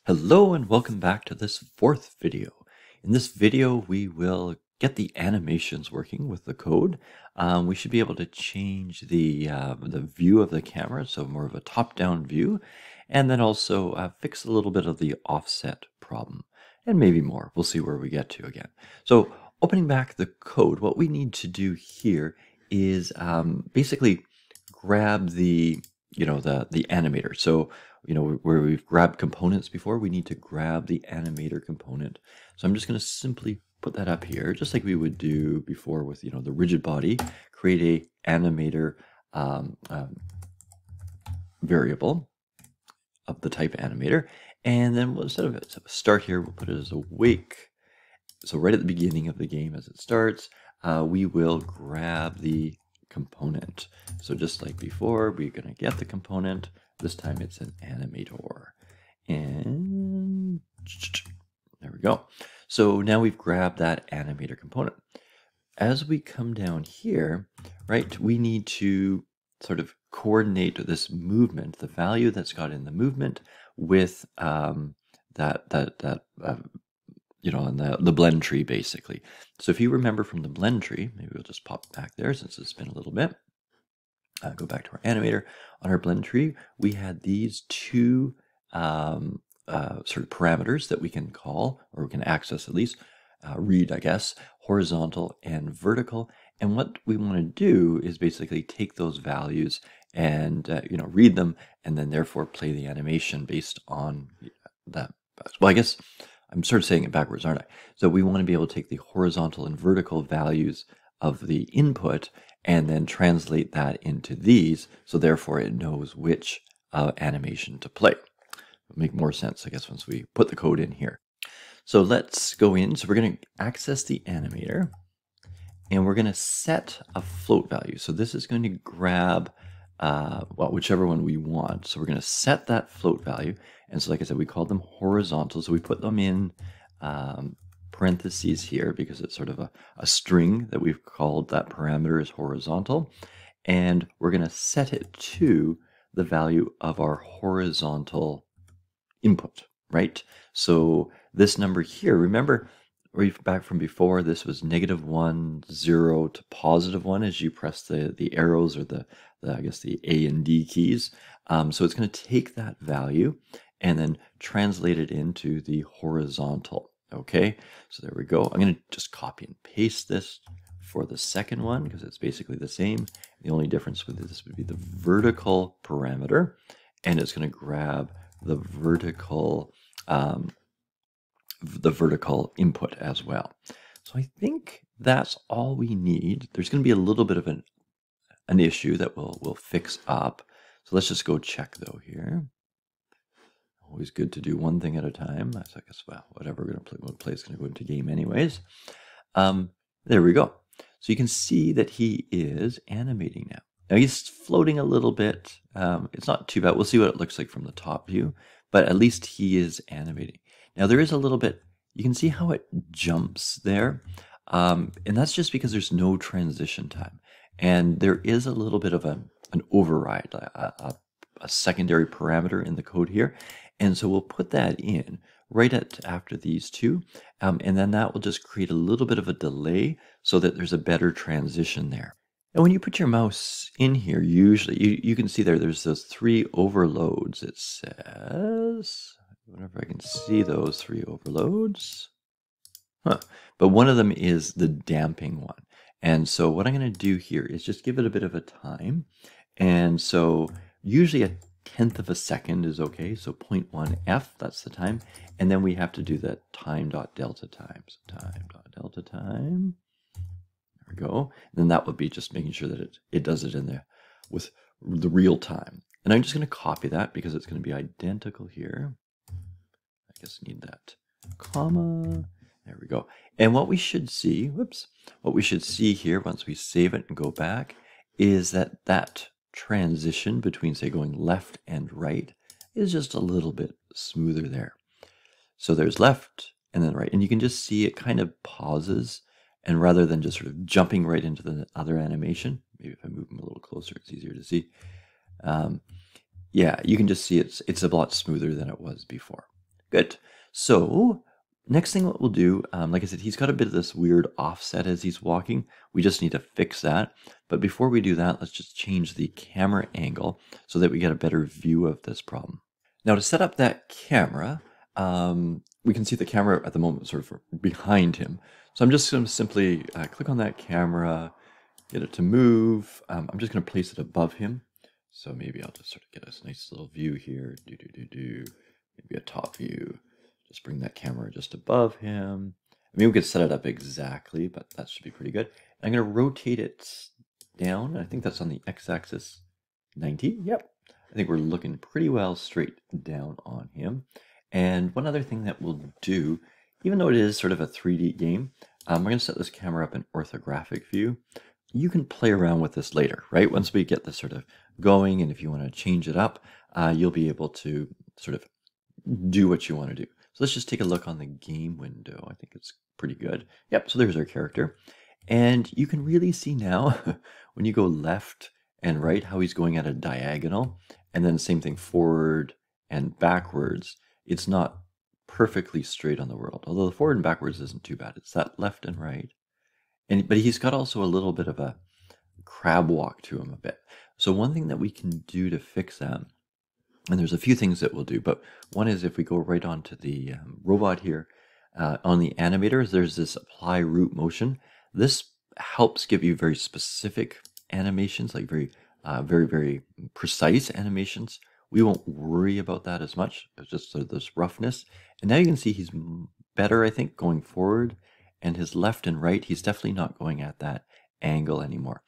Hello and welcome back to this fourth video. In this video, we will get the animations working with the code. We should be able to change the view of the camera, so more of a top-down view, and then also fix a little bit of the offset problem, and maybe more. We'll see where we get to again. So opening back the code, what we need to do here is basically grab the animator. So where we've grabbed components before, we need to grab the animator component. So I'm just going to simply put that up here, just like we would do before with the rigid body. Create a animator variable of the type animator, and then instead of start here, we'll put it as a wake. So right at the beginning of the game, as it starts, we will grab the component. So just like before, we're going to get the component. This time it's an animator. And there we go. So now we've grabbed that animator component. As we come down here, right, we need to sort of coordinate this movement, the value that's got in the movement, with the blend tree, basically. So if you remember from the blend tree, maybe we'll just pop back there since it's been a little bit. Go back to our animator. On our blend tree, we had these two sort of parameters that we can call, or we can access at least, read, I guess, horizontal and vertical. And what we want to do is basically take those values and read them, and then therefore play the animation based on that. Well, I guess I'm sort of saying it backwards, aren't I? So we want to be able to take the horizontal and vertical values of the input and then translate that into these, so therefore it knows which animation to play. It'll make more sense, I guess, once we put the code in here. So let's go in. So we're going to access the animator, and we're going to set a float value. So this is going to grab whichever one we want. So we're going to set that float value. And so like I said, we call them horizontal. So we put them in parentheses here because it's sort of a string that we've called that parameter is horizontal. And we're going to set it to the value of our horizontal input, right? So this number here, remember, back from before, this was -1, 0 to +1 as you press the arrows, or I guess the A and D keys. So it's going to take that value and then translate it into the horizontal. Okay, so there we go. I'm going to just copy and paste this for the second one because it's basically the same. The only difference with this would be the vertical parameter, and it's going to grab the vertical input as well. So I think that's all we need. There's going to be a little bit of an issue that we'll fix up. So let's just go check though here. Always good to do one thing at a time. So I guess, well, whatever we're going to play is going to go into game anyways. There we go. So you can see that he is animating now. Now he's floating a little bit. It's not too bad. We'll see what it looks like from the top view, but at least he is animating. Now there is a little bit, you can see how it jumps there. And that's just because there's no transition time. And there is a little bit of an override, a secondary parameter in the code here. And so we'll put that in right after these two. And then that will just create a little bit of a delay so that there's a better transition there. And when you put your mouse in here, usually you can see there's those 3 overloads. It says, I wonder if I can see those 3 overloads. But one of them is the damping one. And so what I'm going to do here is just give it a bit of a time. And so usually a 1/10 of a second is okay. So 0.1f, that's the time. And then we have to do the time.delta time. So time.delta time. There we go. And then that would be just making sure that it does it in there with the real time. And I'm just going to copy that because it's going to be identical here. I guess I need that comma. There we go. And what we should see, what we should see here once we save it and go back is that transition between, say, going left and right is just a little bit smoother there. So there's left and then right. And you can just see it kind of pauses, and rather than just sort of jumping right into the other animation, maybe if I move them a little closer, it's easier to see. Yeah, you can just see it's a lot smoother than it was before. Good. So next thing what we'll do, like I said, he's got a bit of this weird offset as he's walking. We just need to fix that. But before we do that, let's just change the camera angle so that we get a better view of this problem. Now to set up that camera, we can see the camera at the moment sort of behind him. So I'm just going to simply click on that camera, get it to move. I'm just going to place it above him. So maybe I'll just sort of get a nice little view here. Maybe a top view. Just bring that camera just above him. I mean, we could set it up exactly, but that should be pretty good. I'm going to rotate it down. I think that's on the x-axis 90. Yep. I think we're looking pretty well straight down on him. And one other thing that we'll do, even though it is sort of a 3D game, we're going to set this camera up in orthographic view. You can play around with this later, right? Once we get this sort of going, and if you want to change it up, you'll be able to sort of do what you want to do. So let's just take a look on the game window. I think it's pretty good. Yep, so there's our character. And you can really see now when you go left and right how he's going at a diagonal, and then same thing forward and backwards. It's not perfectly straight on the world, although the forward and backwards isn't too bad. It's that left and right. But he's got also a little bit of a crab walk to him a bit. So one thing that we can do to fix that, and there's a few things that we'll do, but one is if we go right onto the robot here, on the animators, there's this apply root motion. This helps give you very specific animations, like very, very precise animations. We won't worry about that as much. It's just sort of this roughness. And now you can see he's better, I think, going forward. And his left and right, he's definitely not going at that angle anymore.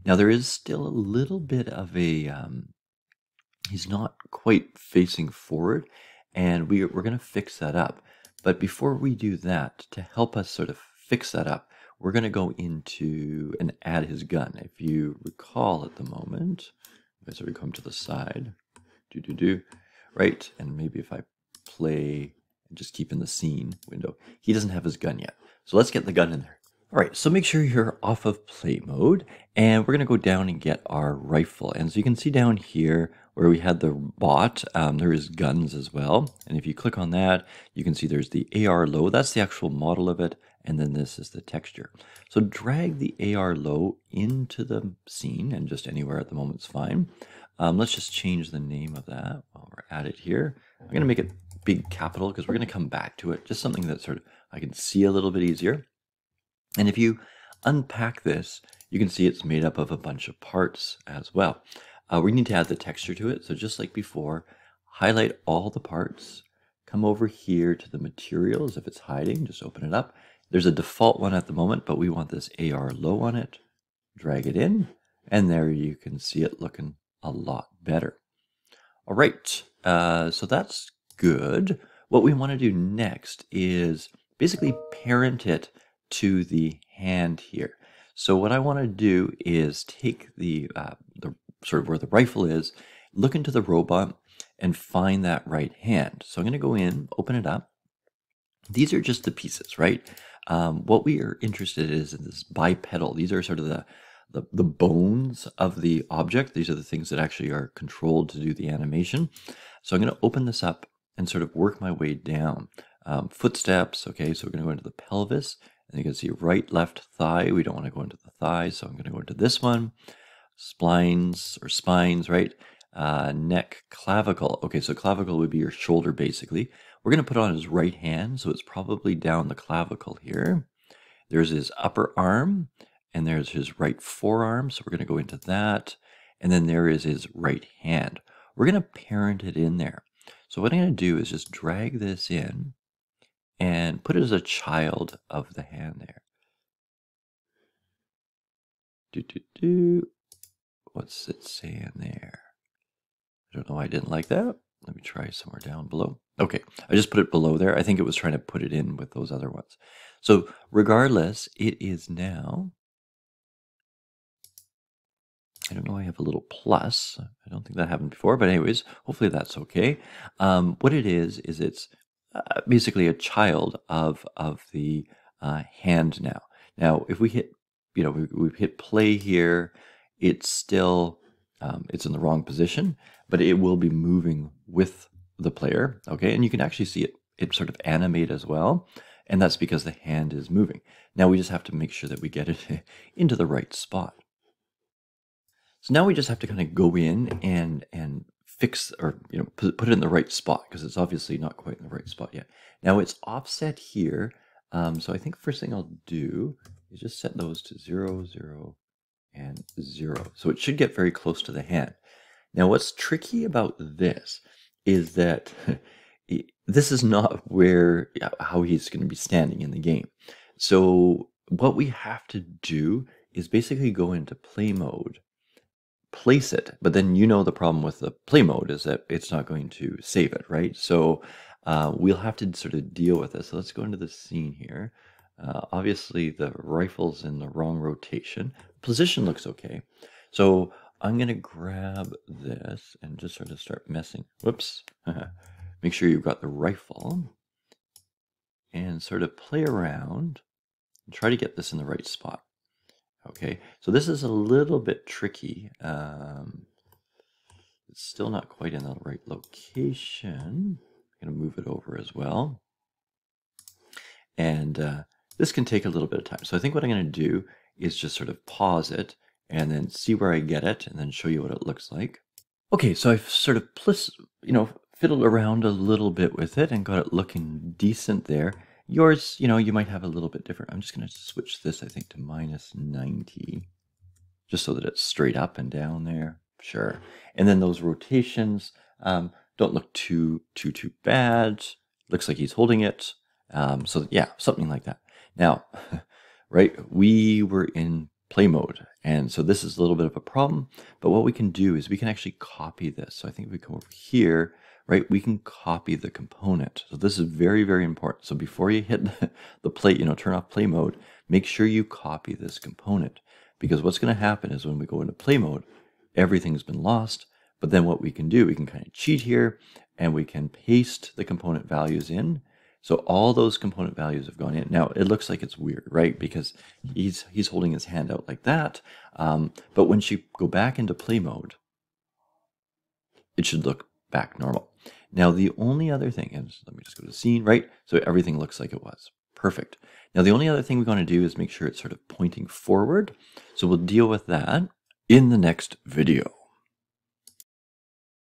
Now there is still a little bit of a, he's not quite facing forward, and we're going to fix that up. But before we do that, to help us sort of fix that up, we're going to go into and add his gun. If you recall at the moment, I sort of come to the side, right? And maybe if I play and just keep in the scene window, he doesn't have his gun yet. So let's get the gun in there. All right, so make sure you're off of play mode, and we're going to go down and get our rifle. And so you can see down here where we had the bot, there is guns as well. And if you click on that, you can see there's the AR low. That's the actual model of it, and then this is the texture. So drag the AR low into the scene, and just anywhere at the moment is fine. Let's just change the name of that while we're at it here. I'm going to make it big capital because we're going to come back to it. Just something that sort of I can see a little bit easier. And if you unpack this, you can see it's made up of a bunch of parts as well. We need to add the texture to it. So just like before, highlight all the parts, come over here to the materials. If it's hiding, just open it up. There's a default one at the moment, but we want this AR low on it. Drag it in, and there you can see it looking a lot better. All right, so that's good. What we want to do next is basically parent it to the hand here. So what I want to do is take the sort of where the rifle is, look into the robot and find that right hand. So I'm going to go in, open it up. These are just the pieces, right? What we are interested in is this bipedal. These are sort of the bones of the object. These are the things that actually are controlled to do the animation. So I'm going to open this up and sort of work my way down. Footsteps, okay, so we're going to go into the pelvis. And you can see right, left thigh. We don't want to go into the thigh, so I'm going to go into this one. Splines or spines, right? Neck, clavicle. Okay, so clavicle would be your shoulder, basically. We're going to put on his right hand, so it's probably down the clavicle here. There's his upper arm, and there's his right forearm, so we're going to go into that. And then there is his right hand. We're going to parent it in there. So what I'm going to do is just drag this in and put it as a child of the hand there. What's it saying there? I don't know why I didn't like that. Let me try somewhere down below. Okay, I just put it below there. I think it was trying to put it in with those other ones. So regardless, it is now, I don't know, I have a little plus. I don't think that happened before, but anyways, hopefully that's okay. What it is it's basically a child of the hand now. Now, if we hit, we've hit play here, it's still, it's in the wrong position, but it will be moving with the player, okay? And you can actually see it it sort of animate as well. And that's because the hand is moving. Now we just have to make sure that we get it into the right spot. So now we just have to kind of go in and fix, or put it in the right spot, because it's obviously not quite in the right spot yet. Now it's offset here. So I think first thing I'll do is just set those to 0, 0, and 0. So it should get very close to the hand. Now what's tricky about this is that this is not how he's going to be standing in the game. So what we have to do is basically go into play mode, place it, but then the problem with the play mode is that it's not going to save it, right? So we'll have to sort of deal with this. So let's go into the scene here. Obviously the rifle's in the wrong rotation. Position looks okay. So I'm going to grab this and just sort of start messing. Whoops. Make sure you've got the rifle and sort of play around and try to get this in the right spot. Okay, so this is a little bit tricky. It's still not quite in the right location. I'm going to move it over as well. And this can take a little bit of time. So I think what I'm going to do is just sort of pause it and then see where I get it and then show you what it looks like. Okay, so I've sort of fiddled around a little bit with it and got it looking decent there. Yours, you might have a little bit different. I'm just going to switch this, I think, to -90, just so that it's straight up and down there. Sure. And then those rotations don't look too bad. Looks like he's holding it. So yeah, something like that. Now, right, we were in play mode, and so this is a little bit of a problem, but what we can do is we can actually copy this. So I think if we come over here, right, we can copy the component. So this is very, very important. So before you hit the play, turn off play mode, make sure you copy this component, because what's going to happen is when we go into play mode, everything's been lost. But then what we can do, we can kind of cheat here and we can paste the component values in. So all those component values have gone in. Now it looks like it's weird, right? Because he's holding his hand out like that. But once you go back into play mode, it should look back normal. Now the only other thing is, let me just go to the scene, right? So everything looks like it was. Perfect. Now the only other thing we're going to do is make sure it's sort of pointing forward. So we'll deal with that in the next video.